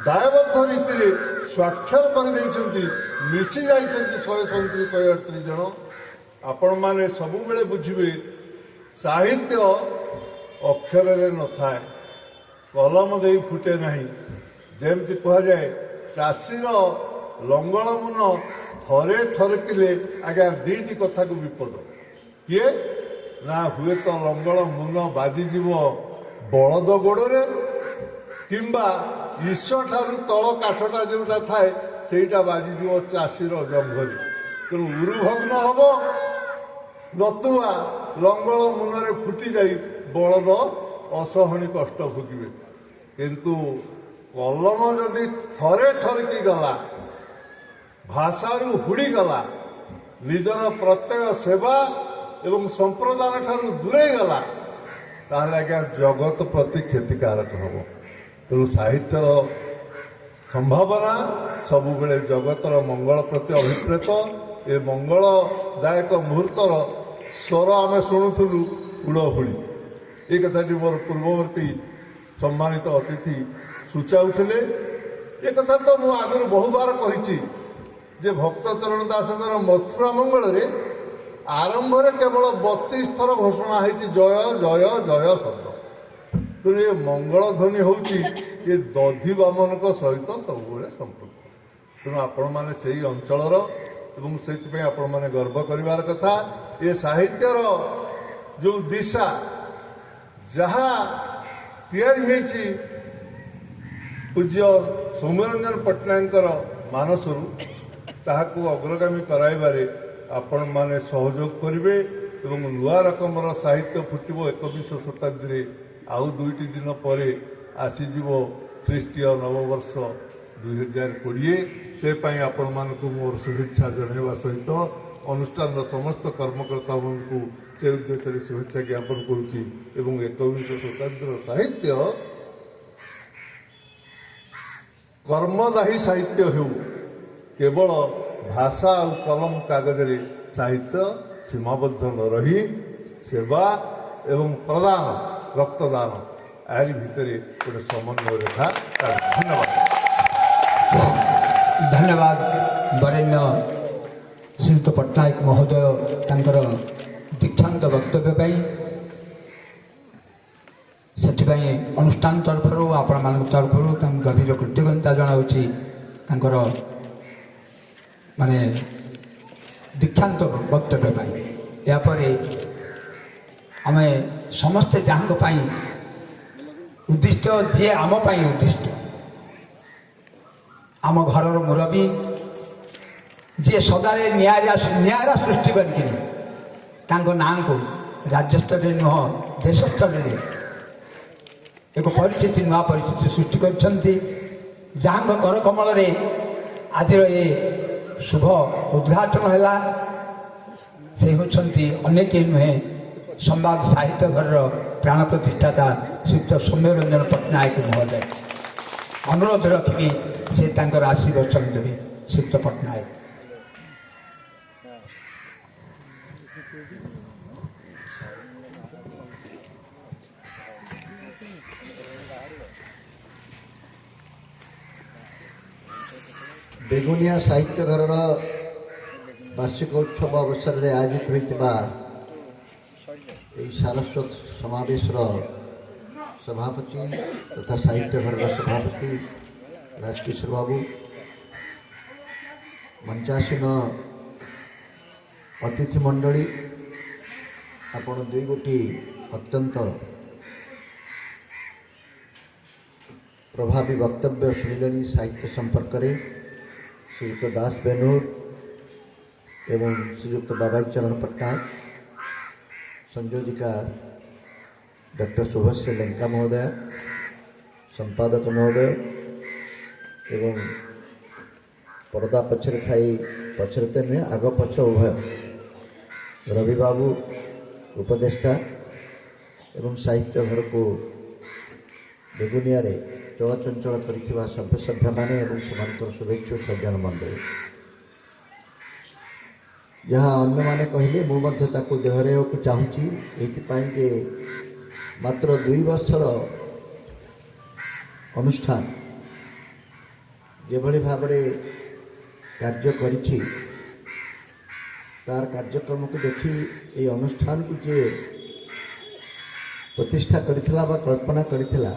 Speaker 3: ଦାୟବଦ୍ଧ ରୀତିରେ ସ୍ୱାକ୍ଷର କରିଦେଇଛନ୍ତି, ମିଶି ଯାଇଛନ୍ତି 137 138 ଜଣ। ଆପଣମାନେ ସବୁବେଳେ ବୁଝିବେ ସାହିତ୍ୟ ଅକ୍ଷରରେ ନଥାଏ, କଲମ ଦେଇ ଫୁଟେ ନାହିଁ। ଯେମିତି କୁହାଯାଏ ଚାଷୀର ଲଙ୍ଗଳ ମୁନ ଥରେ ଥରକିଲେ ଆଜ୍ଞା ଦୁଇଟି କଥାକୁ ବିପଦ। କିଏ ନା ହୁଏତ ଲଙ୍ଗଳ ମୁନ ବାଜିଯିବ ବଳଦ ଗୋଡ଼ରେ କିମ୍ବା ଈଶଠାରୁ ତଳ କାଠଟା ଯେଉଁଟା ଥାଏ ସେଇଟା ବାଜିଯିବ ଚାଷୀର ଜଙ୍ଘରେ। ତେଣୁ ଉରୁଭଗ୍ନ ହେବ, ନତୁଆ ଲଙ୍ଗଳ ମୁନରେ ଫୁଟିଯାଇ ବଳଦ ଅସହଣୀ କଷ୍ଟ ଭୋଗିବେ। କିନ୍ତୁ କଲମ ଯଦି ଥରେ ଥରକି ଗଲା, ଭାଷାରୁ ହୁଡ଼ିଗଲା, ନିଜର ପ୍ରତ୍ୟୟ ସେବା ଏବଂ ସମ୍ପ୍ରଦାନ ଠାରୁ ଦୂରେଇ ଗଲା, ତାହେଲେ ଆଜ୍ଞା ଜଗତ ପ୍ରତି କ୍ଷତିକାରକ ହେବ। ତେଣୁ ସାହିତ୍ୟର ସମ୍ଭାବନା ସବୁବେଳେ ଜଗତର ମଙ୍ଗଳ ପ୍ରତି ଅଭିପ୍ରେତ। ଏ ମଙ୍ଗଳଦାୟକ ମୁହୂର୍ତ୍ତର ସ୍ୱର ଆମେ ଶୁଣୁଥିଲୁ ହୁଳହୁଳି। ଏ କଥାଟି ମୋର ପୂର୍ବବର୍ତ୍ତୀ ସମ୍ମାନିତ ଅତିଥି ସୂଚାଉଥିଲେ। ଏ କଥା ତ ମୁଁ ଆଗରୁ ବହୁବାର କହିଛି ଯେ ଭକ୍ତଚରଣ ଦାସଙ୍କର ମଥୁରା ମଙ୍ଗଳରେ ଆରମ୍ଭରେ କେବଳ 32 ଥର ଘୋଷଣା ହେଇଛି ଜୟ ଜୟ ଜୟ ଶବ୍ଦ। ତେଣୁ ଏ ମଙ୍ଗଳ ଧ୍ୱନି ହେଉଛି ଏ ଦଧିବାମନଙ୍କ ସହିତ ସବୁବେଳେ ସମ୍ପୃକ୍ତ। ତେଣୁ ଆପଣମାନେ ସେଇ ଅଞ୍ଚଳର ଏବଂ ସେଇଥିପାଇଁ ଆପଣମାନେ ଗର୍ବ କରିବାର କଥା। ଏ ସାହିତ୍ୟର ଯେଉଁ ଦିଶା ଯାହା ତିଆରି ହେଇଛି ପୂଜ୍ୟ ସୌମ୍ୟରଞ୍ଜନ ପଟ୍ଟନାୟକଙ୍କର ମାନସରୁ ତାହାକୁ ଅଗ୍ରଗାମୀ କରାଇବାରେ ଆପଣମାନେ ସହଯୋଗ କରିବେ ଏବଂ ନୂଆ ରକମର ସାହିତ୍ୟ ଫୁଟିବ। 21ଶ ଶତାବ୍ଦୀରେ ଆଉ 2ଟି ଦିନ ପରେ ଆସିଯିବ ଖ୍ରୀଷ୍ଟୀୟ ନବବର୍ଷ 2020। ସେ ପାଇଁ ଆପଣମାନଙ୍କୁ ମୋର ଶୁଭେଚ୍ଛା ଜଣାଇବା ସହିତ ଅନୁଷ୍ଠାନର ସମସ୍ତ କର୍ମକର୍ତ୍ତାମାନଙ୍କୁ ସେ ଉଦ୍ଦେଶ୍ୟରେ ଶୁଭେଚ୍ଛା ଜ୍ଞାପନ କରୁଛି ଏବଂ 21ଶ ଶତାବ୍ଦୀର ସାହିତ୍ୟ କର୍ମଦାହୀ ସାହିତ୍ୟ ହେଉ, କେବଳ ଭାଷା ଆଉ କଲମ କାଗଜରେ ସାହିତ୍ୟ ସୀମାବଦ୍ଧ ନ ରହି ସେବା ଏବଂ ପ୍ରଦାନ, ରକ୍ତଦାନ ଏହାରି ଭିତରେ ଗୋଟେ ସମନ୍ୱୟ ରେଖା। ଧନ୍ୟବାଦ।
Speaker 2: ଧନ୍ୟବାଦ ବରେଣ୍ୟ ଶ୍ରୀଯୁକ୍ତ ପଟ୍ଟନାୟକ ମହୋଦୟ ତାଙ୍କର ଦୀକ୍ଷାନ୍ତ ବକ୍ତବ୍ୟ ପାଇଁ। ସେଥିପାଇଁ ଅନୁଷ୍ଠାନ ତରଫରୁ ଆପଣମାନଙ୍କ ତରଫରୁ ତାଙ୍କୁ ଗଭୀର କୃତଜ୍ଞତା ଜଣାଉଛି ତାଙ୍କର ଦୀକ୍ଷାନ୍ତ ବକ୍ତବ୍ୟ ପାଇଁ। ଏହାପରେ ଆମେ ସମସ୍ତେ ଯାହାଙ୍କ ପାଇଁ ଉଦ୍ଦିଷ୍ଟ, ଯିଏ ଆମ ପାଇଁ ଉଦ୍ଦିଷ୍ଟ, ଆମ ଘରର ମୁରବୀ, ଯିଏ ସଦାବେଳେ ନିଆରା ସୃଷ୍ଟି କରିକିରି ତାଙ୍କ ନାଁକୁ ରାଜ୍ୟସ୍ତରରେ ନୁହଁ ଦେଶ ସ୍ତରରେ ଏକ ପରିସ୍ଥିତି, ନୂଆ ପରିସ୍ଥିତି ସୃଷ୍ଟି କରିଛନ୍ତି, ଯାହାଙ୍କ କର କମଳରେ ଆଜିର ଏ ଶୁଭ ଉଦ୍ଘାଟନ ହେଲା, ସେ ହେଉଛନ୍ତି ଅନ୍ୟ କେହି ନୁହେଁ, ସମ୍ବାଦ ସାହିତ୍ୟ ଘରର ପ୍ରାଣ ପ୍ରତିଷ୍ଠାତା ଶ୍ରୀଯୁକ୍ତ ସୌମ୍ୟରଞ୍ଜନ ପଟ୍ଟନାୟକ ମହୋଦୟ। ଅନୁରୋଧ ରଖିକି ସେ ତାଙ୍କର ଆଶୀର୍ବଚନ ଦେବେ। ଶ୍ରୀଯୁକ୍ତ ପଟ୍ଟନାୟକ।
Speaker 4: ବେଗୁନିଆ ସାହିତ୍ୟ ଘରର ବାର୍ଷିକ ଉତ୍ସବ ଅବସରରେ ଆୟୋଜିତ ହୋଇଥିବା ଏହି ସାରସ୍ୱତ ସମାବେଶର ସଭାପତି ତଥା ସାହିତ୍ୟ ଘରର ସଭାପତି ରାଜକିଶୋର ବାବୁ, ମଞ୍ଚାସୀନ ଅତିଥି ମଣ୍ଡଳୀ, ଆପଣ ଦୁଇ ଗୋଟି ଅତ୍ୟନ୍ତ ପ୍ରଭାବୀ ବକ୍ତବ୍ୟ ଶୁଣିଲେଣି ସାହିତ୍ୟ ସମ୍ପର୍କରେ। ଶ୍ରୀଯୁକ୍ତ ଦାସ ବେନୁର ଏବଂ ଶ୍ରୀଯୁକ୍ତ ବାବାଜୀ ଚରଣ ପଟ୍ଟନାୟକ, ସଂଯୋଜିକା ଡକ୍ଟର ଶୁଭଶ୍ରୀ ଲେଙ୍କା ମହୋଦୟା, ସମ୍ପାଦକ ମହୋଦୟ ଏବଂ ପରଦା ପଛରେ ଥାଇ, ପଛରେ ତ ନୁହେଁ ଆଗ ପଛ ଉଭୟ, ରବି ବାବୁ ଉପଦେଷ୍ଟା ଏବଂ ସାହିତ୍ୟ ଘରକୁ ବେଗୁନିଆରେ ଚଳଚଞ୍ଚଳ କରିଥିବା ସଭ୍ୟମାନେ ଏବଂ ସେମାନଙ୍କର ଶୁଭେଚ୍ଛୁ ସଜ୍ଜନ ମଣ୍ଡଳୀ। ଯାହା ଅନ୍ୟମାନେ କହିଲେ ମୁଁ ମଧ୍ୟ ତାକୁ ଦେହରେଇବାକୁ ଚାହୁଁଛି, ଏଇଥିପାଇଁ ଯେ ମାତ୍ର 2 ବର୍ଷର ଅନୁଷ୍ଠାନ ଯେଭଳି ଭାବରେ କାର୍ଯ୍ୟ କରିଛି, ତାର କାର୍ଯ୍ୟକ୍ରମକୁ ଦେଖି ଏହି ଅନୁଷ୍ଠାନକୁ ଯିଏ ପ୍ରତିଷ୍ଠା କରିଥିଲା ବା କଳ୍ପନା କରିଥିଲା,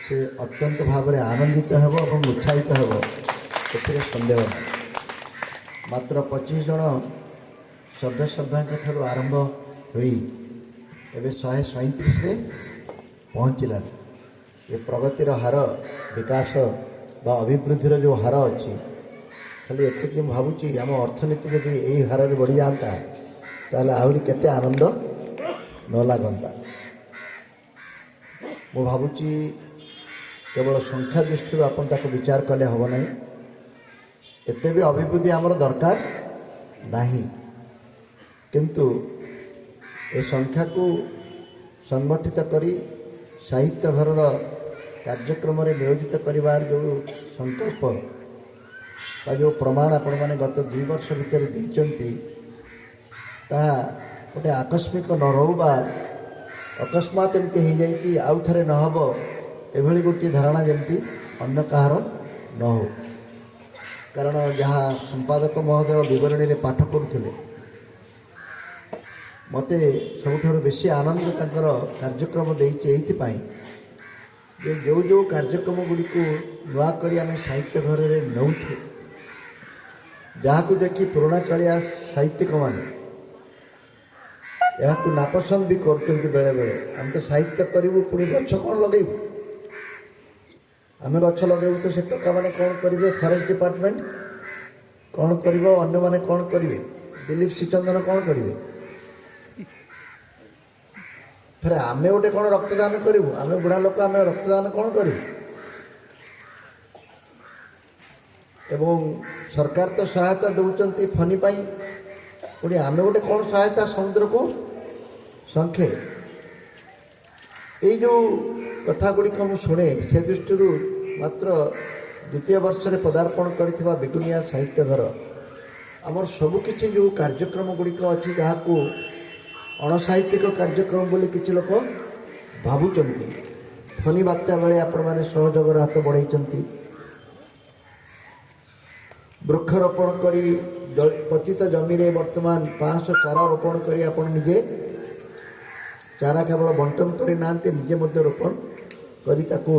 Speaker 4: ସେ ଅତ୍ୟନ୍ତ ଭାବରେ ଆନନ୍ଦିତ ହେବ ଏବଂ ଉତ୍ସାହିତ ହେବ, ଏଥିରେ ସନ୍ଦେହ ନାହିଁ। ମାତ୍ର 25 ଜଣ ସଭ୍ୟଙ୍କ ଠାରୁ ଆରମ୍ଭ ହୋଇ ଏବେ 137ରେ ପହଞ୍ଚିଲାଣି। ଏ ପ୍ରଗତିର ହାର, ବିକାଶ ବା ଅଭିବୃଦ୍ଧିର ଯେଉଁ ହାର ଅଛି, ଖାଲି ଏତିକି ମୁଁ ଭାବୁଛି ଆମ ଅର୍ଥନୀତି ଯଦି ଏହି ହାରରେ ବଢ଼ିଯାଆନ୍ତା ତାହେଲେ ଆହୁରି କେତେ ଆନନ୍ଦ ନ ଲାଗନ୍ତା। ମୁଁ ଭାବୁଛି କେବଳ ସଂଖ୍ୟା ଦୃଷ୍ଟିରୁ ଆପଣ ତାକୁ ବିଚାର କଲେ ହେବ ନାହିଁ। ଏତେ ବି ଅଭିବୃଦ୍ଧି ଆମର ଦରକାର ନାହିଁ, କିନ୍ତୁ ଏ ସଂଖ୍ୟାକୁ ସଂଗଠିତ କରି ସାହିତ୍ୟ ଘରର କାର୍ଯ୍ୟକ୍ରମରେ ନିୟୋଜିତ କରିବାର ଯେଉଁ ସଂକଳ୍ପ ବା ଯେଉଁ ପ୍ରମାଣ ଆପଣମାନେ ଗତ 2 ବର୍ଷ ଭିତରେ ଦେଇଛନ୍ତି, ତାହା ଗୋଟେ ଆକସ୍ମିକ ନ ରହୁ ବା ଅକସ୍ମାତ ଏମିତି ହେଇଯାଇଛି ଆଉ ଥରେ ନ ହେବ, ଏଭଳି ଗୋଟିଏ ଧାରଣା ଯେମିତି ଅନ୍ୟ କାହାର ନ ହେଉ। କାରଣ ଯାହା ସମ୍ପାଦକ ମହୋଦୟ ବିବରଣୀରେ ପାଠ କରୁଥିଲେ, ମୋତେ ସବୁଠାରୁ ବେଶୀ ଆନନ୍ଦ ତାଙ୍କର କାର୍ଯ୍ୟକ୍ରମ ଦେଇଛି ଏଇଥିପାଇଁ ଯେ ଯେଉଁ ଯେଉଁ କାର୍ଯ୍ୟକ୍ରମ ଗୁଡ଼ିକୁ ନୂଆ କରି ଆମେ ସାହିତ୍ୟ ଘରରେ ନେଉଛୁ, ଯାହାକୁ ଦେଖି ପୁରୁଣା କାଳିଆ ସାହିତ୍ୟିକମାନେ ଏହାକୁ ନାପସନ୍ଦ ବି କରୁଛନ୍ତି ବେଳେବେଳେ। ଆମେ ତ ସାହିତ୍ୟ କରିବୁ, ପୁଣି ଗଛ କ'ଣ ଲଗେଇବୁ? ଆମେ ଗଛ ଲଗେଇବୁ ତ ସେ ଟୋକାମାନେ କ'ଣ କରିବେ? ଫରେଷ୍ଟ ଡିପାର୍ଟମେଣ୍ଟ କ'ଣ କରିବ? ଅନ୍ୟମାନେ କ'ଣ କରିବେ? ଦିଲ୍ଲୀପ ଶ୍ରୀଚନ୍ଦନ କ'ଣ କରିବେ? ଫେରେ ଆମେ ଗୋଟେ କ'ଣ ରକ୍ତଦାନ କରିବୁ? ଆମେ ବୁଢ଼ା ଲୋକ, ଆମେ ରକ୍ତଦାନ କ'ଣ କରିବୁ? ଏବଂ ସରକାର ତ ସହାୟତା ଦେଉଛନ୍ତି ଫନି ପାଇଁ, ପୁଣି ଆମେ ଗୋଟେ କ'ଣ ସହାୟତା ସମୁଦ୍ରକୁ ସଂଖ୍ୟେ। ଏଇ ଯେଉଁ କଥା ଗୁଡ଼ିକ ମୁଁ ଶୁଣେ, ସେ ଦୃଷ୍ଟିରୁ ମାତ୍ର ଦ୍ୱିତୀୟ ବର୍ଷରେ ପଦାର୍ପଣ କରିଥିବା ବେଗୁନିଆ ସାହିତ୍ୟ ଘର ଆମର ସବୁକିଛି ଯେଉଁ କାର୍ଯ୍ୟକ୍ରମ ଗୁଡ଼ିକ ଅଛି, ଯାହାକୁ ଅଣସାହିତ୍ୟିକ କାର୍ଯ୍ୟକ୍ରମ ବୋଲି କିଛି ଲୋକ ଭାବୁଛନ୍ତି, ଫନି ବାତ୍ୟା ବେଳେ ଆପଣମାନେ ସହଯୋଗର ହାତ ବଢ଼ାଇଛନ୍ତି। ବୃକ୍ଷରୋପଣ କରି ପତିତ ଜମିରେ ବର୍ତ୍ତମାନ 500 ଚାରା ରୋପଣ କରି ଆପଣ ନିଜେ ଚାରା କେବଳ ବଣ୍ଟନ କରିନାହାନ୍ତି, ନିଜେ ମଧ୍ୟ ରୋପଣ କରି ତାକୁ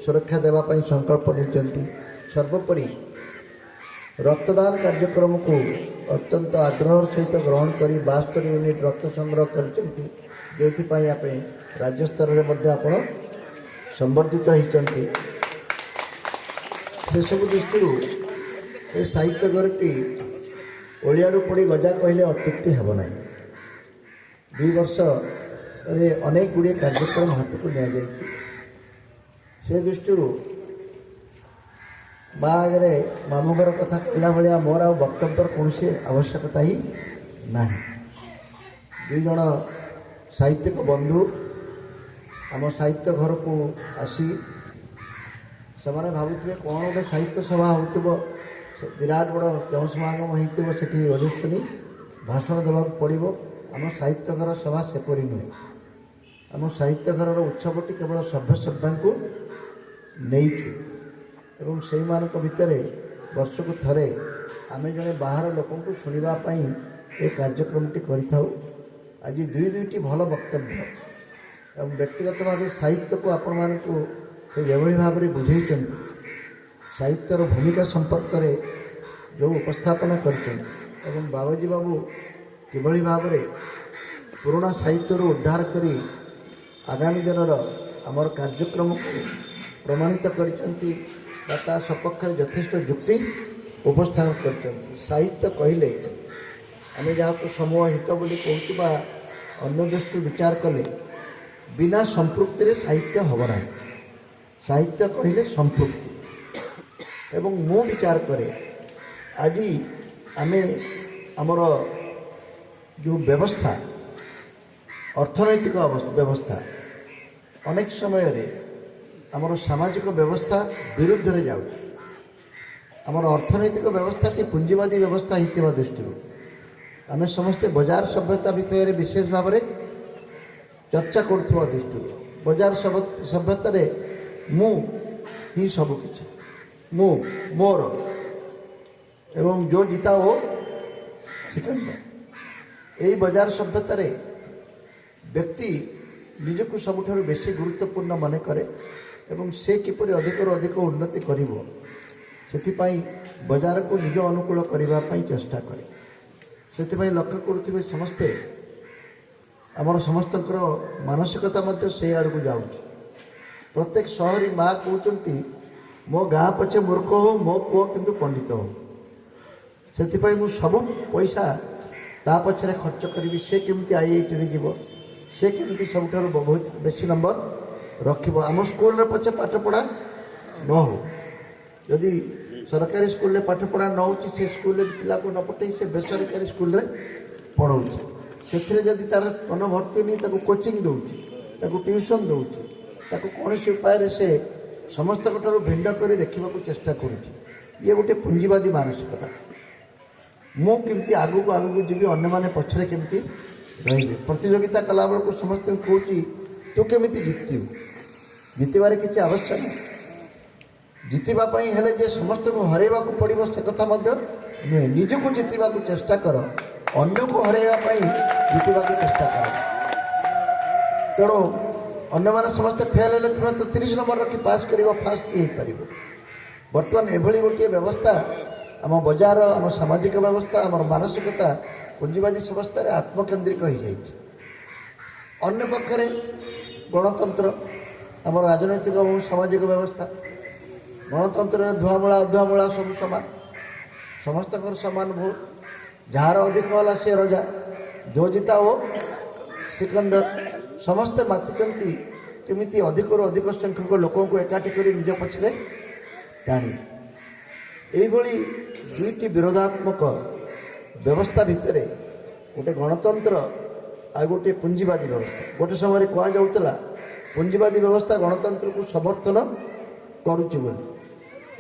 Speaker 4: ସୁରକ୍ଷା ଦେବା ପାଇଁ ସଂକଳ୍ପ ନେଇଛନ୍ତି। ସର୍ବୋପରି ରକ୍ତଦାନ କାର୍ଯ୍ୟକ୍ରମକୁ ଅତ୍ୟନ୍ତ ଆଗ୍ରହର ସହିତ ଗ୍ରହଣ କରି 72 ୟୁନିଟ୍ ରକ୍ତ ସଂଗ୍ରହ କରିଛନ୍ତି, ଯେଉଁଥିପାଇଁ ଆପଣ ରାଜ୍ୟ ସ୍ତରରେ ମଧ୍ୟ ଆପଣ ସମ୍ବର୍ଦ୍ଧିତ ହୋଇଛନ୍ତି। ସେସବୁ ଦୃଷ୍ଟିରୁ ଏ ସାହିତ୍ୟ ଘରଟି ଓଳିଆରୁ ପଡ଼ି ଗଜା କହିଲେ ଅତ୍ୟୁକ୍ତି ହେବ ନାହିଁ। 2 ବର୍ଷରେ ଅନେକ ଗୁଡ଼ିଏ କାର୍ଯ୍ୟକ୍ରମ ହାତକୁ ନିଆଯାଇଛି। ସେ ଦୃଷ୍ଟିରୁ ମା ଆଗରେ ମାମୁଁ ଘର କଥା କହିଲା ଭଳିଆ ମୋର ଆଉ ବକ୍ତବ୍ୟର କୌଣସି ଆବଶ୍ୟକତା ହିଁ ନାହିଁ। 2 ଜଣ ସାହିତ୍ୟିକ ବନ୍ଧୁ ଆମ ସାହିତ୍ୟ ଘରକୁ ଆସି ସେମାନେ ଭାବୁଥିବେ କ'ଣ ଗୋଟେ ସାହିତ୍ୟ ସଭା ହେଉଥିବ, ବିରାଟ ବଡ଼ ଜନସମାଗମ ହେଇଥିବ, ସେଠି ଓଜସ୍ୱିନୀ ଭାଷଣ ଦେବାକୁ ପଡ଼ିବ। ଆମ ସାହିତ୍ୟ ଘର ସଭା ସେପରି ନୁହେଁ। ଆମ ସାହିତ୍ୟ ଘରର ଉତ୍ସବଟି କେବଳ ସଭ୍ୟସଭ୍ୟାଙ୍କୁ ନେଇଛୁ ଏବଂ ସେଇମାନଙ୍କ ଭିତରେ ବର୍ଷକୁ ଥରେ ଆମେ ଜଣେ ବାହାର ଲୋକଙ୍କୁ ଶୁଣିବା ପାଇଁ ଏ କାର୍ଯ୍ୟକ୍ରମଟି କରିଥାଉ। ଆଜି 2ଟି ଭଲ ବକ୍ତବ୍ୟ ଏବଂ ବ୍ୟକ୍ତିଗତ ଭାବେ ସାହିତ୍ୟକୁ ଆପଣମାନଙ୍କୁ ସେ ଯେଭଳି ଭାବରେ ବୁଝେଇଛନ୍ତି, ସାହିତ୍ୟର ଭୂମିକା ସମ୍ପର୍କରେ ଯେଉଁ ଉପସ୍ଥାପନା କରିଛନ୍ତି ଏବଂ ବାବାଜୀ ବାବୁ କିଭଳି ଭାବରେ ପୁରୁଣା ସାହିତ୍ୟରୁ ଉଦ୍ଧାର କରି ଆଗାମୀ ଦିନର ଆମର କାର୍ଯ୍ୟକ୍ରମକୁ ପ୍ରମାଣିତ କରିଛନ୍ତି ବା ତା ସପକ୍ଷରେ ଯଥେଷ୍ଟ ଯୁକ୍ତି ଉପସ୍ଥାପନ କରିଛନ୍ତି। ସାହିତ୍ୟ କହିଲେ ଆମେ ଯାହାକୁ ସମୂହ ହିତ ବୋଲି କହୁଛୁ ବା ଅନ୍ୟ ଦୃଷ୍ଟିରୁ ବିଚାର କଲେ ବିନା ସମ୍ପୃକ୍ତିରେ ସାହିତ୍ୟ ହେବ ନାହିଁ। ସାହିତ୍ୟ କହିଲେ ସମ୍ପୃକ୍ତି। ଏବଂ ମୁଁ ବିଚାର କରେ ଆଜି ଆମେ ଆମର ଯେଉଁ ବ୍ୟବସ୍ଥା, ଅର୍ଥନୈତିକ ବ୍ୟବସ୍ଥା ଅନେକ ସମୟରେ ଆମର ସାମାଜିକ ବ୍ୟବସ୍ଥା ବିରୁଦ୍ଧରେ ଯାଉଛି। ଆମର ଅର୍ଥନୈତିକ ବ୍ୟବସ୍ଥାଟି ପୁଞ୍ଜିବାଦୀ ବ୍ୟବସ୍ଥା ହୋଇଥିବା ଦୃଷ୍ଟିରୁ ଆମେ ସମସ୍ତେ ବଜାର ସଭ୍ୟତା ବିଷୟରେ ବିଶେଷ ଭାବରେ ଚର୍ଚ୍ଚା କରୁଥିବା ଦୃଷ୍ଟିରୁ ବଜାର ସଭ୍ୟତାରେ ମୁଁ ହିଁ ସବୁକିଛି, ମୁଁ ମୋର ଏବଂ ଯେଉଁ ଜିତା ଓ ସିକନ୍ଦର। ଏହି ବଜାର ସଭ୍ୟତାରେ ବ୍ୟକ୍ତି ନିଜକୁ ସବୁଠାରୁ ବେଶୀ ଗୁରୁତ୍ୱପୂର୍ଣ୍ଣ ମନେ କରେ ଏବଂ ସେ କିପରି ଅଧିକରୁ ଅଧିକ ଉନ୍ନତି କରିବ ସେଥିପାଇଁ ବଜାରକୁ ନିଜ ଅନୁକୂଳ କରିବା ପାଇଁ ଚେଷ୍ଟା କରେ। ସେଥିପାଇଁ ଲକ୍ଷ୍ୟ କରୁଥିବେ ସମସ୍ତେ, ଆମର ସମସ୍ତଙ୍କର ମାନସିକତା ମଧ୍ୟ ସେହି ଆଡ଼କୁ ଯାଉଛି। ପ୍ରତ୍ୟେକ ସହରୀ ମା କହୁଛନ୍ତି ମୋ ଗାଁ ପଛେ ମୂର୍ଖ ହଉ, ମୋ ପୁଅ କିନ୍ତୁ ପଣ୍ଡିତ ହଉ। ସେଥିପାଇଁ ମୁଁ ସବୁ ପଇସା ତା ପଛରେ ଖର୍ଚ୍ଚ କରିବି। ସେ କେମିତି IITରେ ଯିବ, ସେ କେମିତି ସବୁଠାରୁ ବହୁତ ବେଶୀ ନମ୍ବର ରଖିବ। ଆମ ସ୍କୁଲରେ ପଛେ ପାଠପଢ଼ା ନ ହଉ, ଯଦି ସରକାରୀ ସ୍କୁଲରେ ପାଠପଢ଼ା ନ ହେଉଛି ସେ ସ୍କୁଲରେ ପିଲାକୁ ନ ପଠାଇ ସେ ବେସରକାରୀ ସ୍କୁଲରେ ପଢ଼ଉଛି। ସେଥିରେ ଯଦି ତା'ର ମନ ଭର୍ତ୍ତି ନେଇ ତାକୁ କୋଚିଂ ଦେଉଛି, ତାକୁ ଟ୍ୟୁସନ୍ ଦେଉଛି, ତାକୁ କୌଣସି ଉପାୟରେ ସେ ସମସ୍ତଙ୍କଠାରୁ ଭିନ୍ନ କରି ଦେଖିବାକୁ ଚେଷ୍ଟା କରୁଛି। ଇଏ ଗୋଟେ ପୁଞ୍ଜିବାଦୀ ମାନସିକତା। ମୁଁ କେମିତି ଆଗକୁ ଯିବି, ଅନ୍ୟମାନେ ପଛରେ କେମିତି ରହିବେ। ପ୍ରତିଯୋଗିତା କଲାବେଳକୁ ସମସ୍ତଙ୍କୁ କହୁଛି ତୁ କେମିତି ଜିତିବୁ। ଜିତିବାରେ କିଛି ଆବଶ୍ୟକ ନାହିଁ। ଜିତିବା ପାଇଁ ହେଲେ ଯେ ସମସ୍ତଙ୍କୁ ହରାଇବାକୁ ପଡ଼ିବ ସେ କଥା ମଧ୍ୟ ନୁହେଁ। ନିଜକୁ ଜିତିବାକୁ ଚେଷ୍ଟା କର, ଅନ୍ୟକୁ ହରାଇବା ପାଇଁ ଜିତିବାକୁ ଚେଷ୍ଟା କର। ତେଣୁ ଅନ୍ୟମାନେ ସମସ୍ତେ ଫେଲ୍ ହେଲେ ତୁମେ ତ 30 ନମ୍ବର ରଖି ପାସ୍ କରିବ, ଫାଷ୍ଟ ବି ହେଇପାରିବ। ବର୍ତ୍ତମାନ ଏଭଳି ଗୋଟିଏ ବ୍ୟବସ୍ଥା ଆମ ବଜାର, ଆମ ସାମାଜିକ ବ୍ୟବସ୍ଥା, ଆମର ମାନସିକତା ପୁଞ୍ଜିବାଦୀ ବ୍ୟବସ୍ଥାରେ ଆତ୍ମକେନ୍ଦ୍ରିକ ହୋଇଯାଇଛି। ଅନ୍ୟ ପକ୍ଷରେ ଗଣତନ୍ତ୍ର ଆମର ରାଜନୈତିକ ଏବଂ ସାମାଜିକ ବ୍ୟବସ୍ଥା। ଗଣତନ୍ତ୍ରରେ ଧୁଆମୂଳା ଅଧୁଆମୂଳା ସବୁ ସମାନ, ସମସ୍ତଙ୍କର ସମାନ ଭୋଟ, ଯାହାର ଅଧିକ ହେଲା ସେ ରଜା, ଯୋ ଜିତା ଓ ସିକନ୍ଦର। ସମସ୍ତେ ମାତିଛନ୍ତି କେମିତି ଅଧିକରୁ ଅଧିକ ସଂଖ୍ୟକ ଲୋକଙ୍କୁ ଏକାଠି କରି ନିଜ ପଛରେ ଟାଣି। ଏଇଭଳି ଦୁଇଟି ବିରୋଧାତ୍ମକ ବ୍ୟବସ୍ଥା ଭିତରେ ଗୋଟେ ଗଣତନ୍ତ୍ର ଆଉ ଗୋଟିଏ ପୁଞ୍ଜିବାଦୀ ବ୍ୟବସ୍ଥା। ଗୋଟେ ସମୟରେ କୁହାଯାଉଥିଲା ପୁଞ୍ଜିବାଦୀ ବ୍ୟବସ୍ଥା ଗଣତନ୍ତ୍ରକୁ ସମର୍ଥନ କରୁଛି ବୋଲି,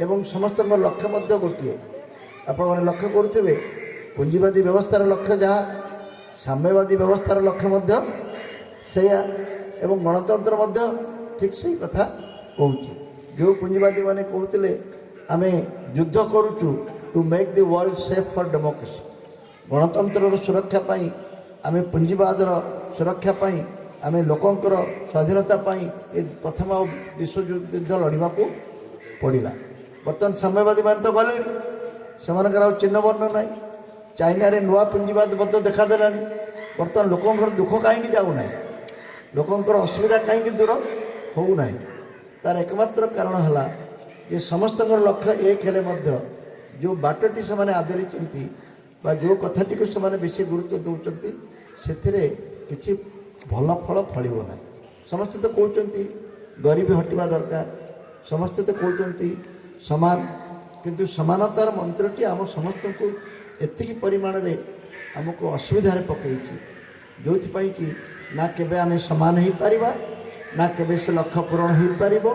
Speaker 4: ଏବଂ ସମସ୍ତଙ୍କ ଲକ୍ଷ୍ୟ ମଧ୍ୟ ଗୋଟିଏ। ଆପଣମାନେ ଲକ୍ଷ୍ୟ କରୁଥିବେ ପୁଞ୍ଜିବାଦୀ ବ୍ୟବସ୍ଥାର ଲକ୍ଷ୍ୟ ଯାହା, ସାମ୍ୟବାଦୀ ବ୍ୟବସ୍ଥାର ଲକ୍ଷ୍ୟ ମଧ୍ୟ ସେଇଆ, ଏବଂ ଗଣତନ୍ତ୍ର ମଧ୍ୟ ଠିକ୍ ସେଇ କଥା କହୁଛି। ଯେଉଁ ପୁଞ୍ଜିବାଦୀମାନେ କହୁଥିଲେ ଆମେ ଯୁଦ୍ଧ କରୁଛୁ to make the world safe for democracy, ଗଣତନ୍ତ୍ରର ସୁରକ୍ଷା ପାଇଁ, ଆମେ ପୁଞ୍ଜିବାଦର ସୁରକ୍ଷା ପାଇଁ, ଆମେ ଲୋକଙ୍କର ସ୍ୱାଧୀନତା ପାଇଁ ଏ ପ୍ରଥମ ବିଶ୍ୱଯୁଦ୍ଧ ଲଢ଼ିବାକୁ ପଡ଼ିଲା। ବର୍ତ୍ତମାନ ସାମ୍ୟବାଦୀମାନେ ତ ଗଲେଣି, ସେମାନଙ୍କର ଆଉ ଚିହ୍ନବର୍ଣ୍ଣ ନାହିଁ। ଚାଇନାରେ ନୂଆ ପୁଞ୍ଜିବାଦ ମଧ୍ୟ ଦେଖାଦେଲାଣି। ବର୍ତ୍ତମାନ ଲୋକଙ୍କର ଦୁଃଖ କାହିଁକି ଯାଉନାହିଁ, ଲୋକଙ୍କର ଅସୁବିଧା କାହିଁକି ଦୂର ହେଉନାହିଁ? ତାର ଏକମାତ୍ର କାରଣ ହେଲା ଯେ ସମସ୍ତଙ୍କର ଲକ୍ଷ୍ୟ ଏକ ହେଲେ ମଧ୍ୟ ଯେଉଁ ବାଟଟି ସେମାନେ ଆଦରିଛନ୍ତି ବା ଯେଉଁ କଥାଟିକୁ ସେମାନେ ବେଶୀ ଗୁରୁତ୍ୱ ଦେଉଛନ୍ତି ସେଥିରେ କିଛି ଭଲ ଫଳ ଫଳିବ ନାହିଁ। ସମସ୍ତେ ତ କହୁଛନ୍ତି ଗରିବୀ ହଟିବା ଦରକାର, ସମସ୍ତେ ତ କହୁଛନ୍ତି ସମାନ, କିନ୍ତୁ ସମାନତାର ମନ୍ତ୍ରଟି ଆମ ସମସ୍ତଙ୍କୁ ଏତିକି ପରିମାଣରେ ଆମକୁ ଅସୁବିଧାରେ ପକାଇଛି, ଯେଉଁଥିପାଇଁ କି ନା କେବେ ଆମେ ସମାନ ହେଇପାରିବା, ନା କେବେ ସେ ଲକ୍ଷ୍ୟ ପୂରଣ ହେଇପାରିବ,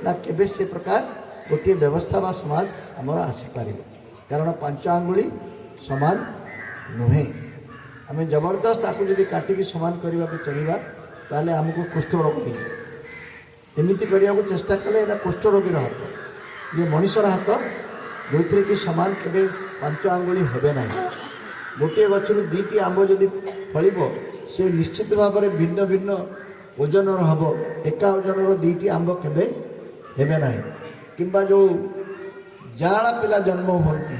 Speaker 4: ନା କେବେ ସେ ପ୍ରକାର ଗୋଟିଏ ବ୍ୟବସ୍ଥା ବା ସମାଜ ଆମର ଆସିପାରିବ। କାରଣ ପାଞ୍ଚ ଆଙ୍ଗୁଳି ସମାନ ନୁହେଁ। ଆମେ ଜବରଦସ୍ତ ତାକୁ ଯଦି କାଟିକି ସମାନ କରିବାକୁ ଚାହିଁବା ତାହେଲେ ଆମକୁ କୁଷ୍ଠରୋଗ ହେଇଯିବ। ଏମିତି କରିବାକୁ ଚେଷ୍ଟା କଲେ ଏଇଟା କୁଷ୍ଠରୋଗୀର ହାତ, ଇଏ ମଣିଷର ହାତ, ଯେଉଁଥିରେ କି ସମାନ କେବେ ପାଞ୍ଚ ଆଙ୍ଗୁଳି ହେବେ ନାହିଁ। ଗୋଟିଏ ଗଛରୁ ଦୁଇଟି ଆମ୍ବ ଯଦି ଫଳିବ ସେ ନିଶ୍ଚିତ ଭାବରେ ଭିନ୍ନ ଭିନ୍ନ ଓଜନର ହେବ, ଏକା ଓଜନର ଦୁଇଟି ଆମ୍ବ କେବେ ହେବେ ନାହିଁ। କିମ୍ବା ଯେଉଁ ଯାଆଁଳା ପିଲା ଜନ୍ମ ହୁଅନ୍ତି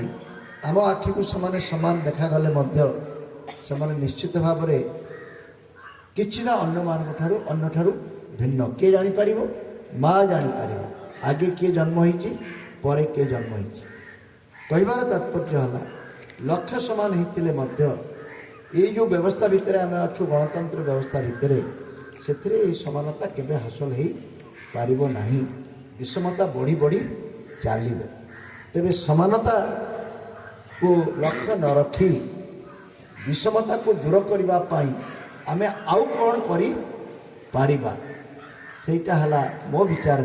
Speaker 4: ଆମ ଆଖିକୁ ସେମାନେ ସମାନ ଦେଖାଗଲେ ମଧ୍ୟ ସେମାନେ ନିଶ୍ଚିତ ଭାବରେ କିଛି ନା ଅନ୍ୟଠାରୁ ଭିନ୍ନ। କିଏ ଜାଣିପାରିବ? ମା ଜାଣିପାରିବ ଆଗେ କିଏ ଜନ୍ମ ହେଇଛି, ପରେ କିଏ ଜନ୍ମ ହେଇଛି। କହିବାର ତାତ୍ପର୍ଯ୍ୟ ହେଲା ଲକ୍ଷ୍ୟ ସମାନ ହେଇଥିଲେ ମଧ୍ୟ ଏଇ ଯେଉଁ ବ୍ୟବସ୍ଥା ଭିତରେ ଆମେ ଅଛୁ, ଗଣତନ୍ତ୍ର ବ୍ୟବସ୍ଥା ଭିତରେ, ସେଥିରେ ଏହି ସମାନତା କେବେ ହାସଲ ହେଇପାରିବ ନାହିଁ। ବିଷମତା ବଢ଼ି ବଢ଼ି ଚାଲିବ। ତେବେ ସମାନତାକୁ ଲକ୍ଷ୍ୟ ନ ରଖି ବିଷମତାକୁ ଦୂର କରିବା ପାଇଁ ଆମେ ଆଉ କ'ଣ କରିପାରିବା, ସେଇଟା ହେଲା ମୋ ବିଚାରରେ